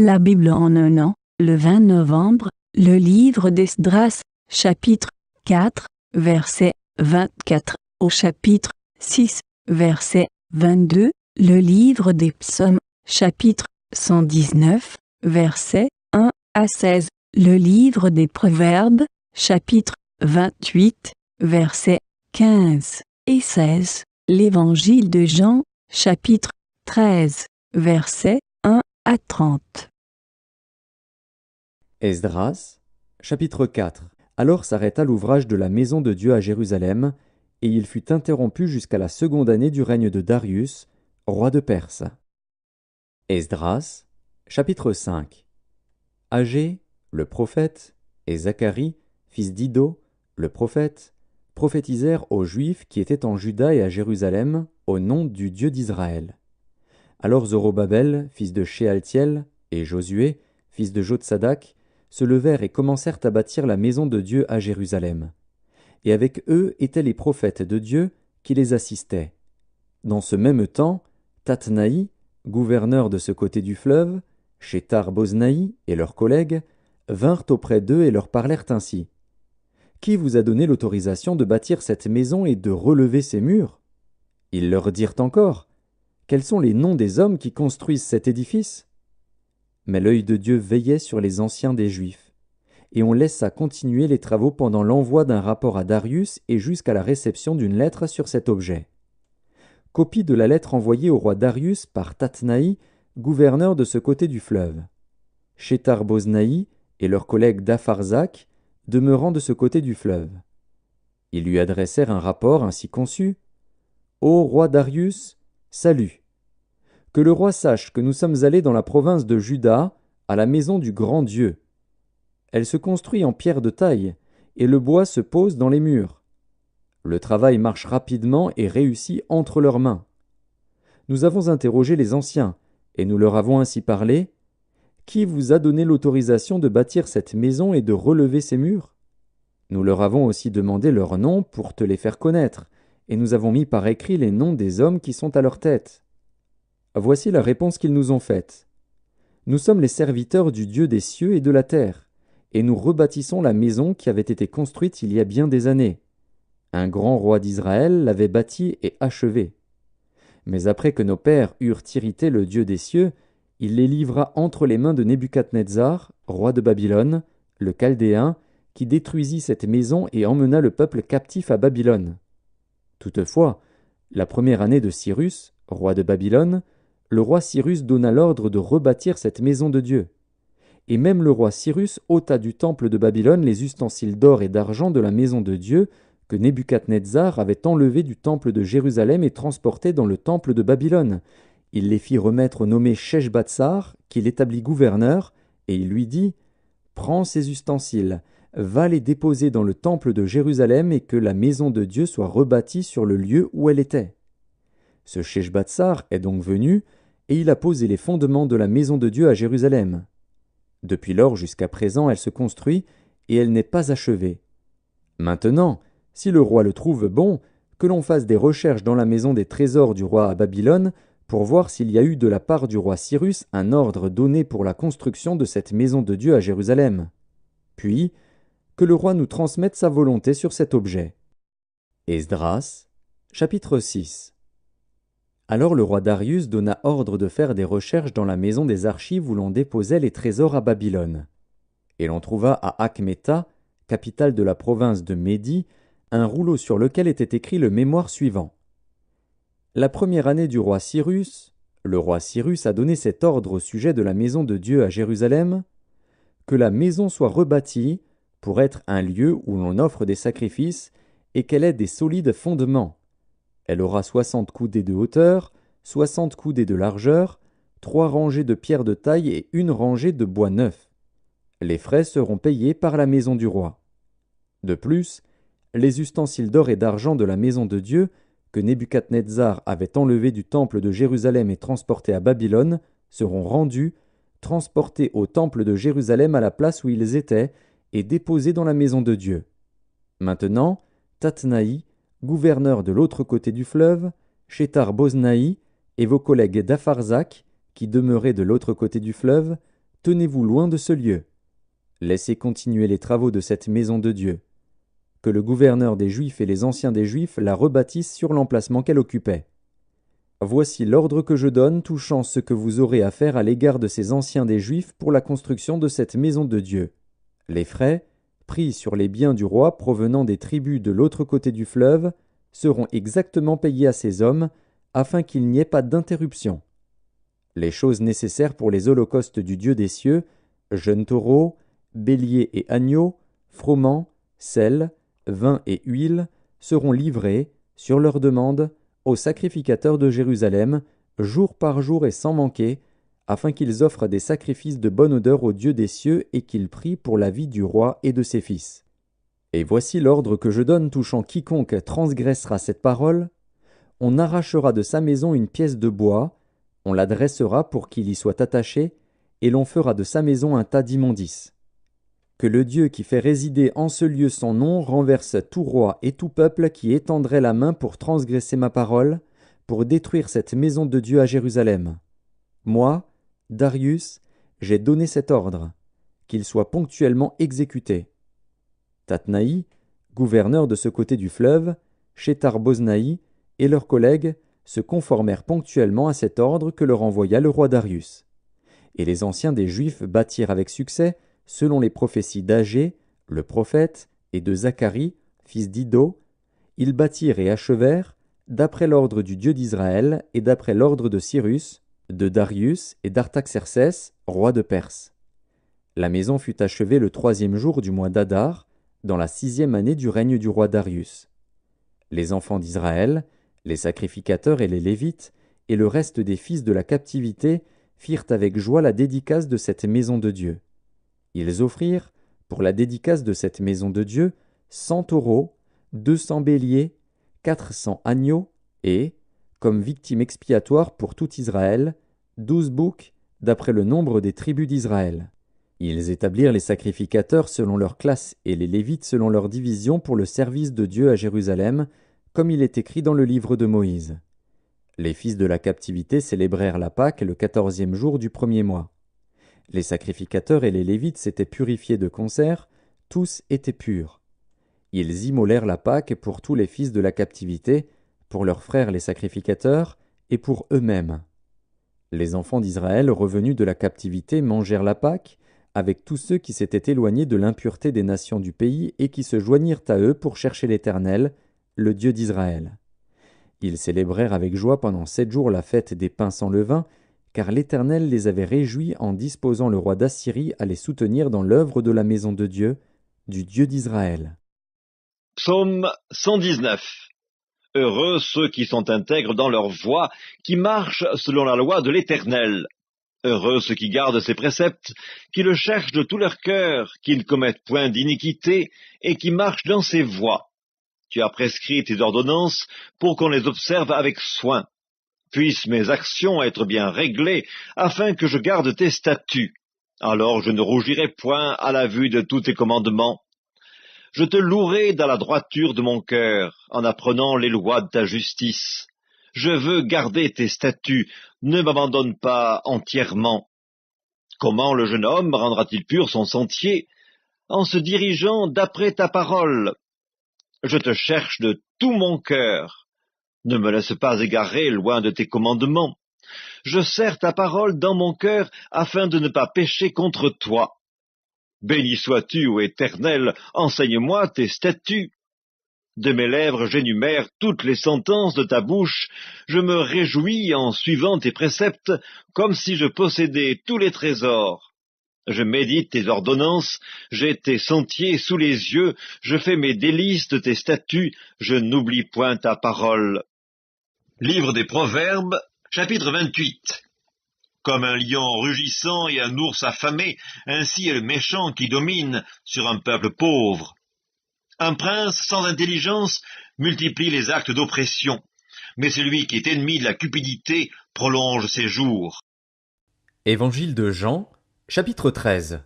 La Bible en un an, le 20 novembre, le livre d'Esdras, chapitre 4, verset 24, au chapitre 6, verset 22, le livre des psaumes, chapitre 119, verset 1 à 16, le livre des proverbes, chapitre 28, verset 15 et 16, l'évangile de Jean, chapitre 13, verset 1 à 30. Esdras, chapitre 4. Alors s'arrêta l'ouvrage de la maison de Dieu à Jérusalem, et il fut interrompu jusqu'à la seconde année du règne de Darius, roi de Perse. Esdras, chapitre 5. Agé, le prophète, et Zacharie, fils d'Iddo, le prophète, prophétisèrent aux Juifs qui étaient en Juda et à Jérusalem, au nom du Dieu d'Israël. Alors Zorobabel, fils de Shealtiel, et Josué, fils de Jotsadak, se levèrent et commencèrent à bâtir la maison de Dieu à Jérusalem. Et avec eux étaient les prophètes de Dieu qui les assistaient. Dans ce même temps, Tatnaï, gouverneur de ce côté du fleuve, Shethar-Boznaï et leurs collègues, vinrent auprès d'eux et leur parlèrent ainsi. « Qui vous a donné l'autorisation de bâtir cette maison et de relever ses murs ?» Ils leur dirent encore, « Quels sont les noms des hommes qui construisent cet édifice ?» Mais l'œil de Dieu veillait sur les anciens des Juifs, et on laissa continuer les travaux pendant l'envoi d'un rapport à Darius et jusqu'à la réception d'une lettre sur cet objet. Copie de la lettre envoyée au roi Darius par Tatnaï, gouverneur de ce côté du fleuve. Shethar-Boznaï et leurs collègues d'Apharzak, demeurant de ce côté du fleuve. Ils lui adressèrent un rapport ainsi conçu. « Ô roi Darius, salut! Que le roi sache que nous sommes allés dans la province de Juda, à la maison du grand Dieu. Elle se construit en pierre de taille, et le bois se pose dans les murs. Le travail marche rapidement et réussit entre leurs mains. Nous avons interrogé les anciens, et nous leur avons ainsi parlé. Qui vous a donné l'autorisation de bâtir cette maison et de relever ses murs ? Nous leur avons aussi demandé leurs noms pour te les faire connaître, et nous avons mis par écrit les noms des hommes qui sont à leur tête. Voici la réponse qu'ils nous ont faite. Nous sommes les serviteurs du Dieu des cieux et de la terre, et nous rebâtissons la maison qui avait été construite il y a bien des années. Un grand roi d'Israël l'avait bâtie et achevée. Mais après que nos pères eurent irrité le Dieu des cieux, il les livra entre les mains de Nebuchadnezzar, roi de Babylone, le Chaldéen, qui détruisit cette maison et emmena le peuple captif à Babylone. Toutefois, la première année de Cyrus, roi de Babylone, le roi Cyrus donna l'ordre de rebâtir cette maison de Dieu. Et même le roi Cyrus ôta du temple de Babylone les ustensiles d'or et d'argent de la maison de Dieu que Nebuchadnezzar avait enlevés du temple de Jérusalem et transportés dans le temple de Babylone. Il les fit remettre au nommé Sheshbatsar, qu'il établit gouverneur, et il lui dit « Prends ces ustensiles, va les déposer dans le temple de Jérusalem et que la maison de Dieu soit rebâtie sur le lieu où elle était. » Ce Sheshbatsar est donc venu, et il a posé les fondements de la maison de Dieu à Jérusalem. Depuis lors jusqu'à présent, elle se construit, et elle n'est pas achevée. Maintenant, si le roi le trouve bon, que l'on fasse des recherches dans la maison des trésors du roi à Babylone, pour voir s'il y a eu de la part du roi Cyrus un ordre donné pour la construction de cette maison de Dieu à Jérusalem. Puis, que le roi nous transmette sa volonté sur cet objet. Esdras, chapitre 6. Alors le roi Darius donna ordre de faire des recherches dans la maison des archives où l'on déposait les trésors à Babylone. Et l'on trouva à Achmeta, capitale de la province de Médie, un rouleau sur lequel était écrit le mémoire suivant. La première année du roi Cyrus, le roi Cyrus a donné cet ordre au sujet de la maison de Dieu à Jérusalem, que la maison soit rebâtie pour être un lieu où l'on offre des sacrifices et qu'elle ait des solides fondements. Elle aura 60 coudées de hauteur, 60 coudées de largeur, 3 rangées de pierres de taille et 1 rangée de bois neuf. Les frais seront payés par la maison du roi. De plus, les ustensiles d'or et d'argent de la maison de Dieu, que Nebuchadnezzar avait enlevés du temple de Jérusalem et transportés à Babylone, seront rendus, transportés au temple de Jérusalem à la place où ils étaient, et déposés dans la maison de Dieu. Maintenant, Tatnaï, gouverneur de l'autre côté du fleuve, Shethar-Boznaï et vos collègues d'Apharzak, qui demeuraient de l'autre côté du fleuve, tenez-vous loin de ce lieu. Laissez continuer les travaux de cette maison de Dieu. Que le gouverneur des Juifs et les anciens des Juifs la rebâtissent sur l'emplacement qu'elle occupait. Voici l'ordre que je donne touchant ce que vous aurez à faire à l'égard de ces anciens des Juifs pour la construction de cette maison de Dieu. Les frais, pris sur les biens du roi provenant des tribus de l'autre côté du fleuve, seront exactement payés à ces hommes, afin qu'il n'y ait pas d'interruption. Les choses nécessaires pour les holocaustes du Dieu des cieux, jeunes taureaux, béliers et agneaux, froment, sel, vin et huile, seront livrés, sur leur demande, aux sacrificateurs de Jérusalem, jour par jour et sans manquer, afin qu'ils offrent des sacrifices de bonne odeur au Dieu des cieux et qu'ils prient pour la vie du roi et de ses fils. Et voici l'ordre que je donne touchant quiconque transgressera cette parole. On arrachera de sa maison une pièce de bois, on la dressera pour qu'il y soit attaché, et l'on fera de sa maison un tas d'immondices. Que le Dieu qui fait résider en ce lieu son nom renverse tout roi et tout peuple qui étendrait la main pour transgresser ma parole, pour détruire cette maison de Dieu à Jérusalem. Moi, Darius, j'ai donné cet ordre, qu'il soit ponctuellement exécuté. Tatnaï, gouverneur de ce côté du fleuve, Shethar-Boznaï et leurs collègues se conformèrent ponctuellement à cet ordre que leur envoya le roi Darius. Et les anciens des Juifs bâtirent avec succès, selon les prophéties d'Agé, le prophète, et de Zacharie, fils d'Iddo, ils bâtirent et achevèrent, d'après l'ordre du Dieu d'Israël et d'après l'ordre de Cyrus, de Darius et d'Artaxercès, roi de Perse. La maison fut achevée le 3e jour du mois d'Adar, dans la 6e année du règne du roi Darius. Les enfants d'Israël, les sacrificateurs et les Lévites, et le reste des fils de la captivité firent avec joie la dédicace de cette maison de Dieu. Ils offrirent, pour la dédicace de cette maison de Dieu, 100 taureaux, 200 béliers, 400 agneaux, et, comme victime expiatoire pour tout Israël, 12 boucs, d'après le nombre des tribus d'Israël. Ils établirent les sacrificateurs selon leur classe et les Lévites selon leur division pour le service de Dieu à Jérusalem, comme il est écrit dans le livre de Moïse. Les fils de la captivité célébrèrent la Pâque le 14e jour du 1er mois. Les sacrificateurs et les Lévites s'étaient purifiés de concert, tous étaient purs. Ils immolèrent la Pâque pour tous les fils de la captivité, pour leurs frères les sacrificateurs, et pour eux-mêmes. Les enfants d'Israël revenus de la captivité mangèrent la Pâque, avec tous ceux qui s'étaient éloignés de l'impureté des nations du pays et qui se joignirent à eux pour chercher l'Éternel, le Dieu d'Israël. Ils célébrèrent avec joie pendant 7 jours la fête des pains sans levain, car l'Éternel les avait réjouis en disposant le roi d'Assyrie à les soutenir dans l'œuvre de la maison de Dieu, du Dieu d'Israël. Psaume 119. Heureux ceux qui sont intègres dans leur voie, qui marchent selon la loi de l'Éternel. Heureux ceux qui gardent ses préceptes, qui le cherchent de tout leur cœur, qui ne commettent point d'iniquité, et qui marchent dans ses voies. Tu as prescrit tes ordonnances pour qu'on les observe avec soin. Puissent mes actions être bien réglées, afin que je garde tes statuts. Alors je ne rougirai point à la vue de tous tes commandements. Je te louerai dans la droiture de mon cœur, en apprenant les lois de ta justice. Je veux garder tes statuts, ne m'abandonne pas entièrement. Comment le jeune homme rendra-t-il pur son sentier? En se dirigeant d'après ta parole. Je te cherche de tout mon cœur. Ne me laisse pas égarer loin de tes commandements. Je serre ta parole dans mon cœur afin de ne pas pécher contre toi. Béni sois-tu, ô Éternel, enseigne-moi tes statuts. De mes lèvres j'énumère toutes les sentences de ta bouche, je me réjouis en suivant tes préceptes, comme si je possédais tous les trésors. Je médite tes ordonnances, j'ai tes sentiers sous les yeux, je fais mes délices de tes statuts, je n'oublie point ta parole. Livre des Proverbes, chapitre 28. Comme un lion rugissant et un ours affamé, ainsi est le méchant qui domine sur un peuple pauvre. Un prince sans intelligence multiplie les actes d'oppression, mais celui qui est ennemi de la cupidité prolonge ses jours. Évangile de Jean, chapitre 13.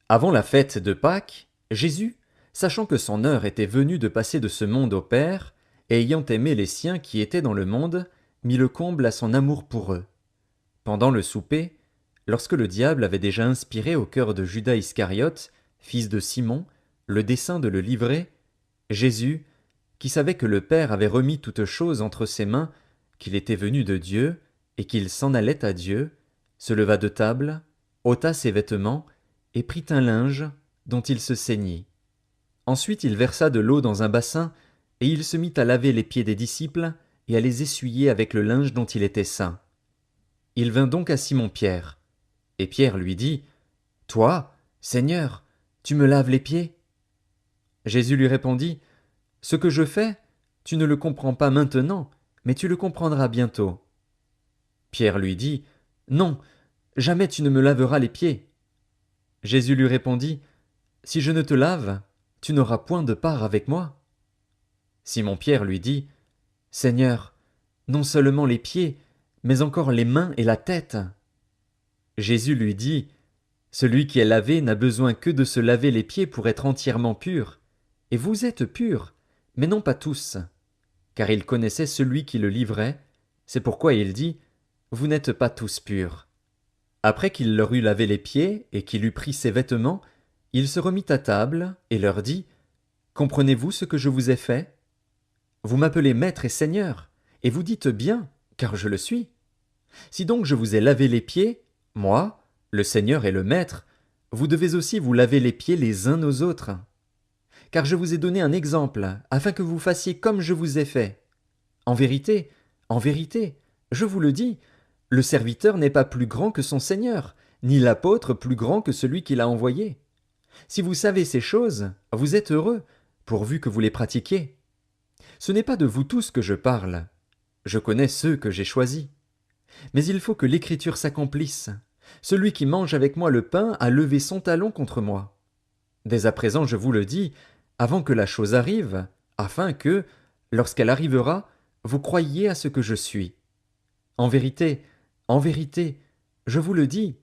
Avant la fête de Pâques, Jésus, sachant que son heure était venue de passer de ce monde au Père, et ayant aimé les siens qui étaient dans le monde, mit le comble à son amour pour eux. Pendant le souper, Lorsque le diable avait déjà inspiré au cœur de Judas Iscariote, fils de Simon, le dessein de le livrer, Jésus, qui savait que le Père avait remis toutes choses entre ses mains, qu'il était venu de Dieu, et qu'il s'en allait à Dieu, se leva de table, ôta ses vêtements, et prit un linge, dont il se ceignit. Ensuite il versa de l'eau dans un bassin, et il se mit à laver les pieds des disciples, et à les essuyer avec le linge dont il était ceint. Il vint donc à Simon-Pierre, et Pierre lui dit, « Toi, Seigneur, tu me laves les pieds ?» Jésus lui répondit, « Ce que je fais, tu ne le comprends pas maintenant, mais tu le comprendras bientôt. » Pierre lui dit, « Non, jamais tu ne me laveras les pieds. » Jésus lui répondit, « Si je ne te lave, tu n'auras point de part avec moi. » Simon-Pierre lui dit, « Seigneur, non seulement les pieds, mais encore les mains et la tête. » Jésus lui dit, « Celui qui est lavé n'a besoin que de se laver les pieds pour être entièrement pur. Et vous êtes purs, mais non pas tous. » Car il connaissait celui qui le livrait, c'est pourquoi il dit, « Vous n'êtes pas tous purs. » Après qu'il leur eut lavé les pieds et qu'il eut pris ses vêtements, il se remit à table et leur dit, « Comprenez-vous ce que je vous ai fait? Vous m'appelez Maître et Seigneur, et vous dites bien, car je le suis. Si donc je vous ai lavé les pieds, moi, le Seigneur et le Maître, vous devez aussi vous laver les pieds les uns aux autres. Car je vous ai donné un exemple, afin que vous fassiez comme je vous ai fait. En vérité, je vous le dis, le serviteur n'est pas plus grand que son Seigneur, ni l'apôtre plus grand que celui qui l'a envoyé. Si vous savez ces choses, vous êtes heureux, pourvu que vous les pratiquiez. Ce n'est pas de vous tous que je parle. Je connais ceux que j'ai choisis. Mais il faut que l'Écriture s'accomplisse. Celui qui mange avec moi le pain a levé son talon contre moi. Dès à présent je vous le dis, avant que la chose arrive, afin que, lorsqu'elle arrivera, vous croyiez à ce que je suis. En vérité, je vous le dis,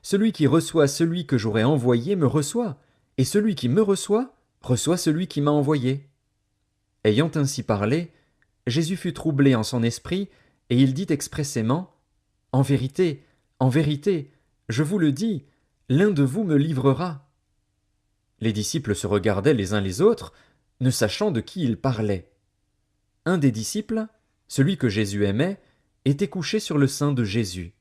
celui qui reçoit celui que j'aurai envoyé me reçoit, et celui qui me reçoit celui qui m'a envoyé. » Ayant ainsi parlé, Jésus fut troublé en son esprit, et il dit expressément, « En vérité, je vous le dis, l'un de vous me livrera. » Les disciples se regardaient les uns les autres, ne sachant de qui il parlait. Un des disciples, celui que Jésus aimait, était couché sur le sein de Jésus.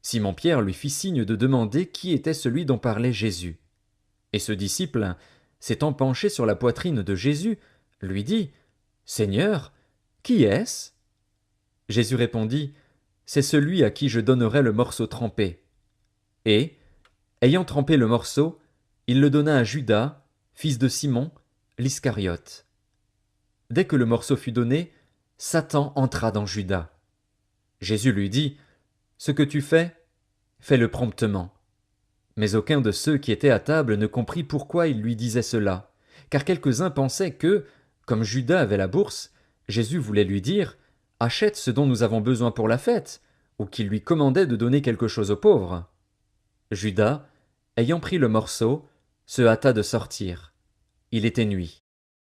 Simon-Pierre lui fit signe de demander qui était celui dont parlait Jésus. Et ce disciple, s'étant penché sur la poitrine de Jésus, lui dit, « Seigneur, qui est-ce » Jésus répondit, « C'est celui à qui je donnerai le morceau trempé. » Et, ayant trempé le morceau, il le donna à Judas, fils de Simon, l'Iscariote. Dès que le morceau fut donné, Satan entra dans Judas. Jésus lui dit, « Ce que tu fais, fais-le promptement. » Mais aucun de ceux qui étaient à table ne comprit pourquoi il lui disait cela, car quelques-uns pensaient que, comme Judas avait la bourse, Jésus voulait lui dire, « Achète ce dont nous avons besoin pour la fête », ou qu'il lui commandait de donner quelque chose aux pauvres. Judas, ayant pris le morceau, se hâta de sortir. Il était nuit.